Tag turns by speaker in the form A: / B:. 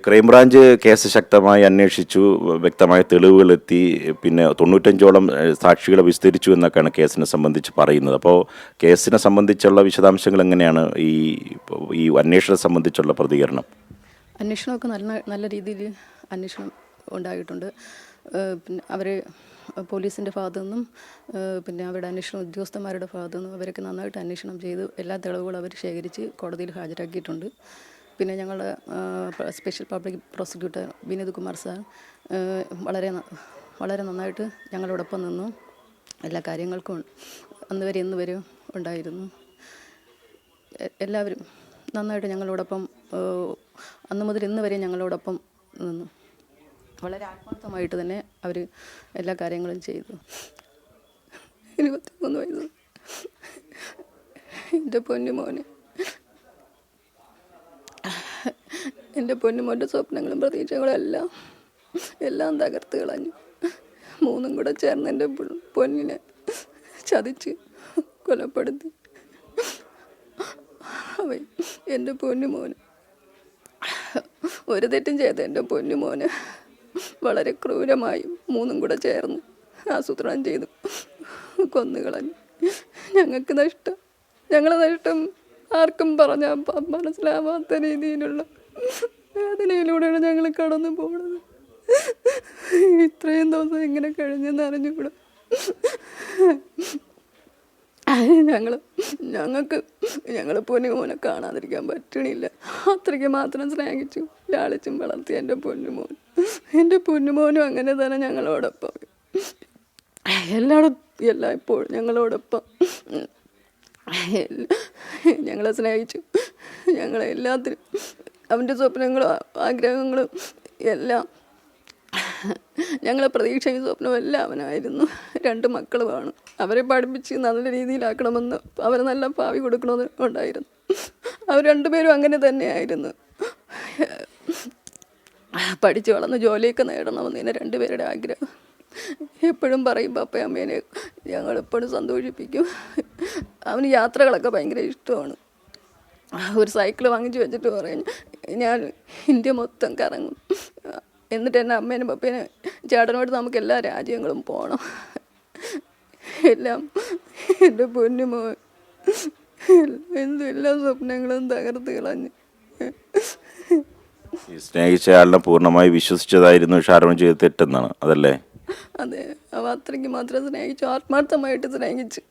A: Crime branch case ശക്തമായി അന്വേഷിച്ചു, വ്യക്തമായ തെളിവുകളെത്തി, പിന്നെ 95ഓളം സാക്ഷികളെ വിസ്തരിച്ചു എന്നൊക്കെയാണ് കേസിനെ സംബന്ധിച്ച് പറയുന്നത്. അപ്പോൾ കേസിനെ സംബന്ധിച്ചുള്ള വിശദാംശങ്ങൾ എങ്ങനെയാണ് ഈ അന്വേഷണം സംബന്ധിച്ചുള്ള പ്രതികരണം?
B: അന്വേഷണമൊക്കെ നല്ല നല്ല രീതിയിൽ അന്വേഷണം ഉണ്ടായിട്ടുണ്ട്. പിന്നെ അവർ പോലീസിൻ്റെ ഭാഗത്തു നിന്നും പിന്നെ അവരുടെ അന്വേഷണ ഉദ്യോഗസ്ഥന്മാരുടെ ഭാഗത്തു നിന്നും അവരൊക്കെ നന്നായിട്ട് അന്വേഷണം ചെയ്ത് എല്ലാ തെളിവുകളും അവർ ശേഖരിച്ച് കോടതിയിൽ ഹാജരാക്കിയിട്ടുണ്ട്. പിന്നെ ഞങ്ങളുടെ special public prosecutor Vineeth Kumar sir വളരെ നന്നായിട്ട് ഞങ്ങളോടൊപ്പം നിന്നു. എല്ലാ കാര്യങ്ങൾക്കും അന്ന് വരെ ഇന്ന് വരെ ഉണ്ടായിരുന്നു. എല്ലാവരും നന്നായിട്ട് ഞങ്ങളോടൊപ്പം അന്ന് മുതൽ ഇന്ന് വരെ ഞങ്ങളോടൊപ്പം നിന്നു. വളരെ ആത്മാർത്ഥമായിട്ട് തന്നെ അവർ എല്ലാ കാര്യങ്ങളും ചെയ്തു. 23 വയസ്സ് എൻ്റെ പൊന്നുമോന്, എൻ്റെ പൊന്നുമോൻ്റെ സ്വപ്നങ്ങളും പ്രതീക്ഷകളും എല്ലാം തകർത്ത് കളഞ്ഞു. മൂന്നും കൂടെ ചേർന്ന് എൻ്റെ പൊന്നിനെ ചതിച്ച് കൊലപ്പെടുത്തി. അവൻ എൻ്റെ പൊന്നുമോന് ഒരു തെറ്റും ചെയ്ത എൻ്റെ പൊന്നുമോന് വളരെ ക്രൂരമായും മൂന്നും കൂടെ ചേർന്ന് ആസൂത്രണം ചെയ്തു കൊന്നുകളഞ്ഞു. ഞങ്ങൾക്ക് നഷ്ടം, ഞങ്ങളെ നഷ്ടം ആർക്കും പറഞ്ഞാൽ മനസ്സിലാവാത്ത രീതിയിലുള്ള വേദനയിലൂടെയാണ് ഞങ്ങൾ കടന്നു പോകുന്നത്. ഇത്രയും ദിവസം ഇങ്ങനെ കഴിഞ്ഞെന്ന് അറിഞ്ഞുകൂടാ. ഞങ്ങൾ പൊന്നുമോനെ കാണാതിരിക്കാൻ പറ്റണില്ല. അത്രയ്ക്ക് മാത്രം സ്നേഹിച്ചു ലാളിച്ചും വളർത്തി എൻ്റെ പൊന്നുമോനും അങ്ങനെ തന്നെ ഞങ്ങളോടൊപ്പം എല്ലായ്പ്പോഴും ഞങ്ങളോടൊപ്പം ഞങ്ങളെ സ്നേഹിച്ചു. ഞങ്ങളെ എല്ലാത്തിനും അവൻ്റെ സ്വപ്നങ്ങളും ആഗ്രഹങ്ങളും എല്ലാം ഞങ്ങളെ പ്രതീക്ഷയും സ്വപ്നവും എല്ലാം അവനായിരുന്നു. 2 മക്കളുമാണ്. അവരെ പഠിപ്പിച്ച് നല്ല രീതിയിലാക്കണമെന്ന്, അവരെ നല്ല ഭാവി കൊടുക്കണമെന്ന് ഉണ്ടായിരുന്നു. അവർ 2 പേരും അങ്ങനെ തന്നെയായിരുന്നു. പഠിച്ച് വളർന്ന് ജോലിയൊക്കെ നേടണമെന്ന് തന്നെ 2 പേരുടെ ആഗ്രഹം. എപ്പോഴും പറയും പപ്പയും അമ്മേനെ ഞങ്ങളെപ്പോഴും സന്തോഷിപ്പിക്കും. അവന് യാത്രകളൊക്കെ ഭയങ്കര ഇഷ്ടമാണ്. ഒരു സൈക്കിൾ വാങ്ങിച്ച് വെച്ചിട്ട് പറയും, ഞാൻ ഇന്ത്യ മൊത്തം കറങ്ങും, എന്നിട്ട് എൻ്റെ അമ്മേനും പപ്പേനെ ചേട്ടനോട് നമുക്ക് എല്ലാ രാജ്യങ്ങളും പോകണം. എല്ലാം എൻ്റെ പൊന്നുമോ എല്ലാ സ്വപ്നങ്ങളും തകർത്ത് കളഞ്ഞ്.
A: സ്നേഹിച്ചയാളിനെ പൂർണ്ണമായി വിശ്വസിച്ചതായിരുന്നു ഷാരോൺ ചെയ്ത് തെറ്റെന്നാണ്, അതല്ലേ?
B: അതെ, അവ അത്രയ്ക്ക് മാത്രം സ്നേഹിച്ചു, ആത്മാർത്ഥമായിട്ട് സ്നേഹിച്ചു.